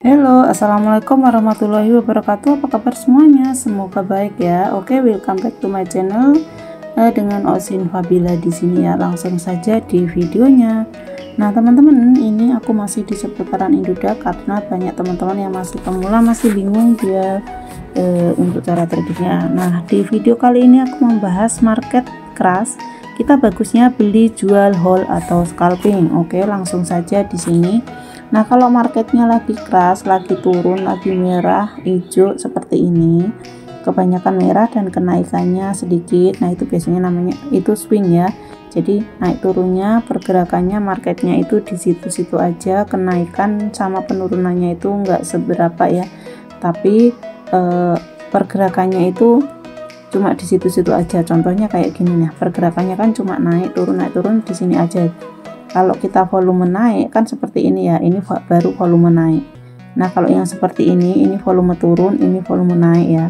Halo, assalamualaikum warahmatullahi wabarakatuh. Apa kabar semuanya? Semoga baik ya. Oke, welcome back to my channel dengan Osin Fabila di sini ya. Langsung saja di videonya. Nah, teman-teman, ini aku masih di seputaran Indodax karena banyak teman-teman yang masih pemula, masih bingung dia untuk cara tradingnya. Nah, di video kali ini aku membahas market crash. Kita bagusnya beli, jual, hold atau scalping. Oke, langsung saja di sini. Nah, kalau marketnya lagi crash, lagi turun, lagi merah, hijau seperti ini, kebanyakan merah dan kenaikannya sedikit. Nah, itu biasanya namanya itu swing ya. Jadi naik turunnya, pergerakannya marketnya itu di situ-situ aja, kenaikan sama penurunannya itu enggak seberapa ya. Tapi pergerakannya itu cuma di situ-situ aja. Contohnya kayak gini nih, pergerakannya kan cuma naik turun di sini aja. Kalau kita volume naik kan seperti ini ya, ini baru volume naik. Nah, kalau yang seperti ini volume turun, ini volume naik ya.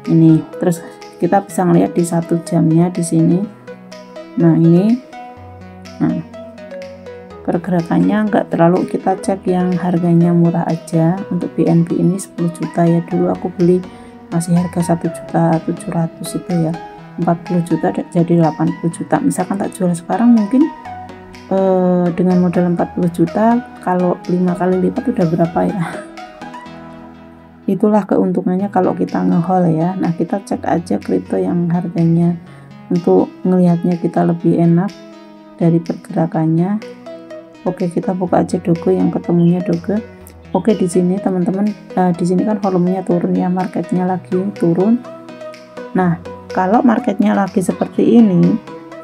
Ini terus kita bisa ngelihat di 1 jamnya di sini. Nah, ini pergerakannya enggak terlalu, kita cek yang harganya murah aja. Untuk BNB ini 10 juta ya, dulu aku beli masih harga 1.700.000 itu ya, 40 juta jadi 80 juta. Misalkan tak jual sekarang mungkin dengan modal 40 juta, kalau 5 kali lipat udah berapa ya. Itulah keuntungannya kalau kita nge-hold ya. Nah, kita cek aja kripto yang harganya untuk ngelihatnya kita lebih enak dari pergerakannya. Oke, kita buka aja Doge yang ketemunya Doge. Oke, di sini teman-teman, di sini kan volumenya turun ya, marketnya lagi turun. Nah, kalau marketnya lagi seperti ini,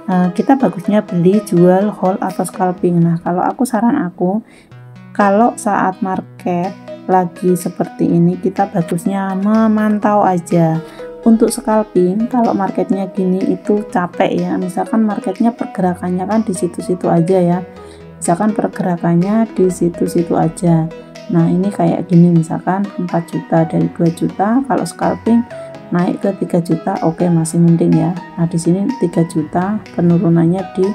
kita bagusnya beli, jual, hold atau scalping. Nah, kalau aku saran aku, kalau saat market lagi seperti ini, kita bagusnya memantau aja. Untuk scalping, kalau marketnya gini itu capek ya. Misalkan marketnya pergerakannya kan di situ-situ aja ya. Misalkan pergerakannya di situ-situ aja. Nah, ini kayak gini, misalkan 4 juta dari 2 juta, kalau scalping naik ke 3 juta, oke, masih mending ya. Nah, di sini 3 juta, penurunannya di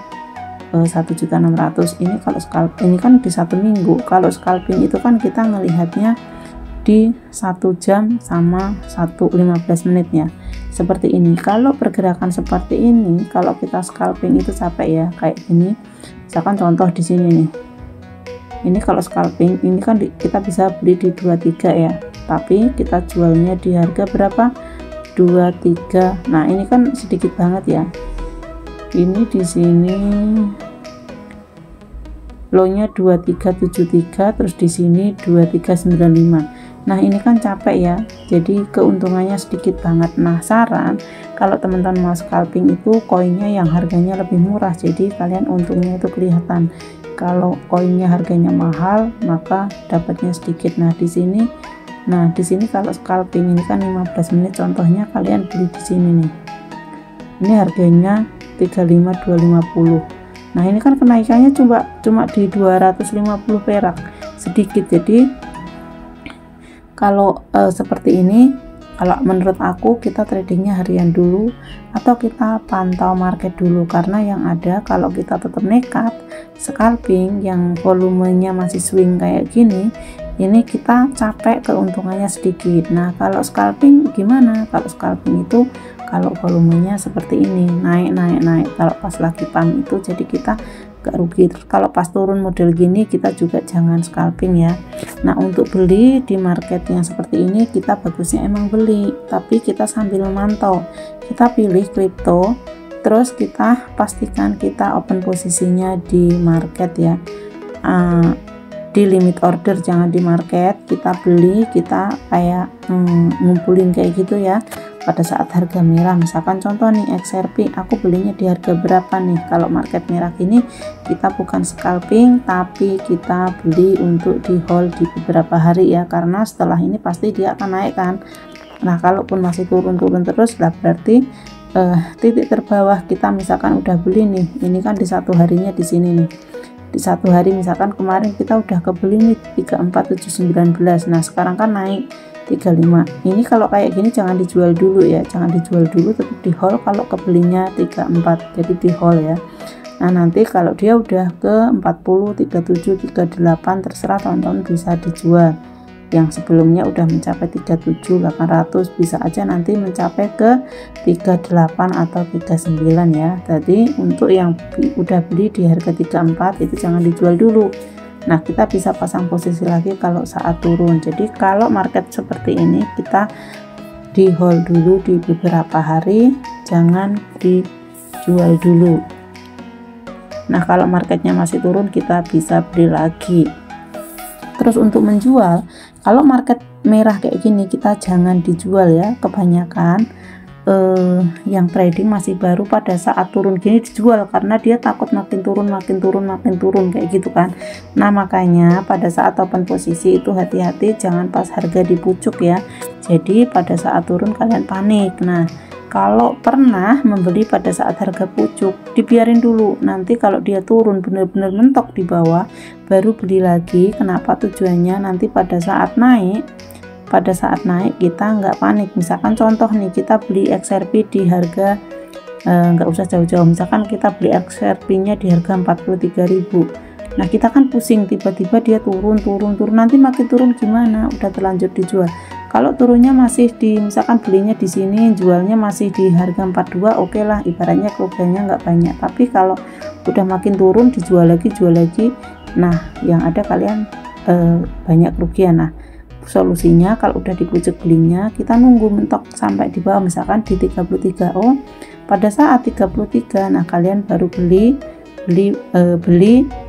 1.600.000. Ini kalau scalping ini kan di 1 minggu. Kalau scalping itu kan kita ngelihatnya di 1 jam sama 1:15 menitnya. Seperti ini. Kalau pergerakan seperti ini, kalau kita scalping itu capek ya, kayak gini. Misalkan contoh di sini nih. Ini kalau scalping ini kan kita bisa beli di 23 ya. Tapi kita jualnya di harga berapa? 23. Nah, ini kan sedikit banget ya. Ini di sini low-nya 2373, terus di sini 2395. Nah, ini kan capek ya. Jadi keuntungannya sedikit banget. Nah, saran kalau teman-teman mau scalping itu koinnya yang harganya lebih murah. Jadi kalian untungnya itu kelihatan. Kalau koinnya harganya mahal, maka dapatnya sedikit. Nah, di sini kalau scalping ini kan 15 menit, contohnya kalian beli di sini nih. Ini harganya 35.250. Nah, ini kan kenaikannya cuma di 250 perak, sedikit. Jadi kalau seperti ini, kalau menurut aku kita tradingnya harian dulu atau kita pantau market dulu, karena yang ada kalau kita tetap nekat scalping yang volumenya masih swing kayak gini, ini kita capek, keuntungannya sedikit. Nah, kalau scalping gimana? Kalau scalping itu kalau volumenya seperti ini, naik, kalau pas lagi pump itu jadi kita gak rugi. Terus kalau pas turun model gini, kita juga jangan scalping ya. Nah, untuk beli di market yang seperti ini, kita bagusnya emang beli, tapi kita sambil memantau. Kita pilih kripto, terus kita pastikan kita open posisinya di market ya, di limit order, jangan di market. Kita beli, kita kayak ngumpulin kayak gitu ya. Pada saat harga merah, misalkan contoh nih XRP, aku belinya di harga berapa nih. Kalau market merah gini, kita bukan scalping, tapi kita beli untuk di hold di beberapa hari ya, karena setelah ini pasti dia akan naik kan. Nah, kalaupun masih turun terus lah, berarti titik terbawah kita misalkan udah beli nih, ini kan di 1 harinya di sini nih, di 1 hari misalkan kemarin kita udah kebeli nih 34.719. Nah, sekarang kan naik 35. Ini kalau kayak gini jangan dijual dulu ya, jangan dijual dulu, tetap di hold. Kalau kebelinya 34, jadi di hold ya. Nah, nanti kalau dia udah ke 40, 37, 38, terserah teman-teman bisa dijual. yang sebelumnya udah mencapai 37.800, bisa aja nanti mencapai ke 38 atau 39 ya. Jadi untuk yang udah beli di harga 34 itu jangan dijual dulu. Nah, kita bisa pasang posisi lagi kalau saat turun. Jadi kalau market seperti ini kita di hold dulu di beberapa hari, jangan dijual dulu. Nah, kalau marketnya masih turun kita bisa beli lagi. Terus untuk menjual, kalau market merah kayak gini kita jangan dijual ya. Kebanyakan yang trading masih baru pada saat turun gini dijual karena dia takut makin turun kayak gitu kan. Nah, makanya pada saat open posisi itu hati-hati, jangan pas harga di pucuk ya. Jadi pada saat turun kalian panik. Nah, kalau pernah membeli pada saat harga pucuk, dibiarin dulu. Nanti kalau dia turun benar-benar mentok di bawah, baru beli lagi. Kenapa? Tujuannya nanti pada saat naik kita nggak panik. Misalkan contoh nih, kita beli XRP di harga nggak usah jauh-jauh, misalkan kita beli XRP nya di harga 43.000. Nah, kita kan pusing, tiba-tiba dia turun, nanti makin turun gimana? Udah terlanjur dijual. Kalau turunnya masih di, misalkan belinya di sini, jualnya masih di harga 42, oke lah, ibaratnya kerugiannya nggak banyak. Tapi kalau udah makin turun, dijual lagi, nah yang ada kalian banyak kerugian. Nah, solusinya kalau udah di pucuk belinya, kita nunggu mentok sampai di bawah, misalkan di 33. Oh, pada saat 33, nah kalian baru beli,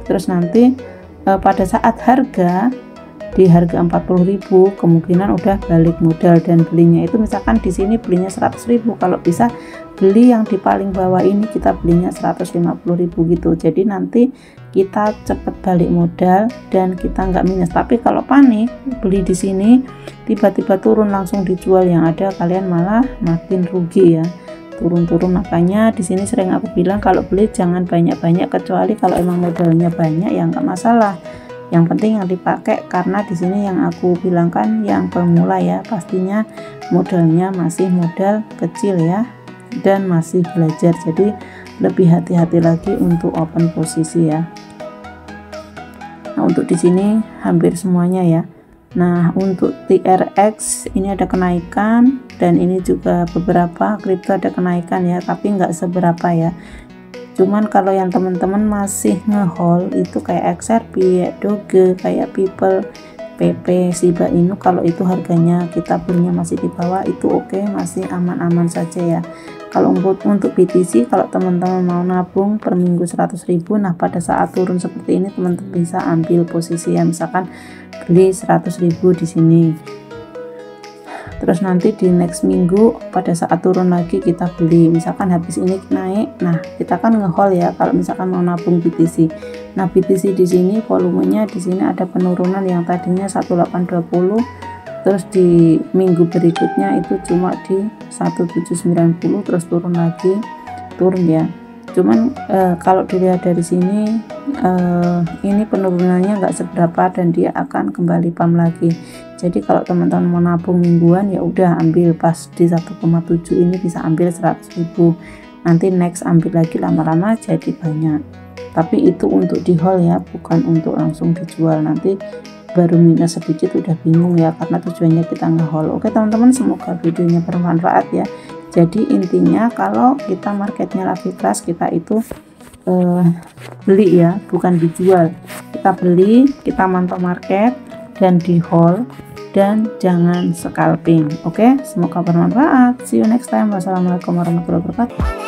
terus nanti pada saat harga di harga 40.000 kemungkinan udah balik modal, dan belinya itu misalkan di sini belinya 100.000, kalau bisa beli yang di paling bawah ini kita belinya 150.000 gitu. Jadi nanti kita cepet balik modal dan kita nggak minus. Tapi kalau panik beli di sini tiba-tiba turun langsung dijual, yang ada kalian malah makin rugi ya, turun. Makanya di sini sering aku bilang kalau beli jangan banyak-banyak, kecuali kalau emang modalnya banyak ya nggak masalah. Yang penting yang dipakai, karena di sini yang aku bilang kan yang pemula ya, pastinya modalnya masih modal kecil ya, dan masih belajar. Jadi lebih hati-hati lagi untuk open posisi ya. Nah, untuk di sini hampir semuanya ya. Nah, untuk TRX ini ada kenaikan, dan ini juga beberapa kripto ada kenaikan ya, tapi nggak seberapa ya. Cuman kalau yang teman-teman masih ngehold itu kayak XRP, kayak Doge, kayak People, PP, Shiba Inu, kalau itu harganya kita belinya masih di bawah, itu oke, masih aman-aman saja ya. Kalau untuk BTC, kalau teman-teman mau nabung per minggu 100.000, nah pada saat turun seperti ini teman-teman bisa ambil posisi ya, misalkan beli 100.000 di sini. Terus nanti di next minggu pada saat turun lagi kita beli, misalkan habis ini naik, nah kita kan ngehold ya kalau misalkan mau nabung BTC. Nah, BTC di sini volumenya di sini ada penurunan, yang tadinya 1820, terus di minggu berikutnya itu cuma di 1790, terus turun lagi, ya. Cuman kalau dilihat dari sini ini penurunannya nggak seberapa dan dia akan kembali pump lagi. Jadi kalau teman-teman mau nabung mingguan ya udah ambil pas di 1,7 ini, bisa ambil 100.000, nanti next ambil lagi, lama-lama jadi banyak. Tapi itu untuk di hold ya, bukan untuk langsung dijual, nanti baru minus sedikit udah bingung ya, karena tujuannya kita nge-hold. Oke teman-teman, semoga videonya bermanfaat ya. Jadi intinya kalau kita marketnya lagi keras, kita itu beli ya, bukan dijual. Kita beli, kita mantau market dan di hold, dan jangan scalping. Oke, semoga bermanfaat. See you next time. Wassalamualaikum warahmatullahi wabarakatuh.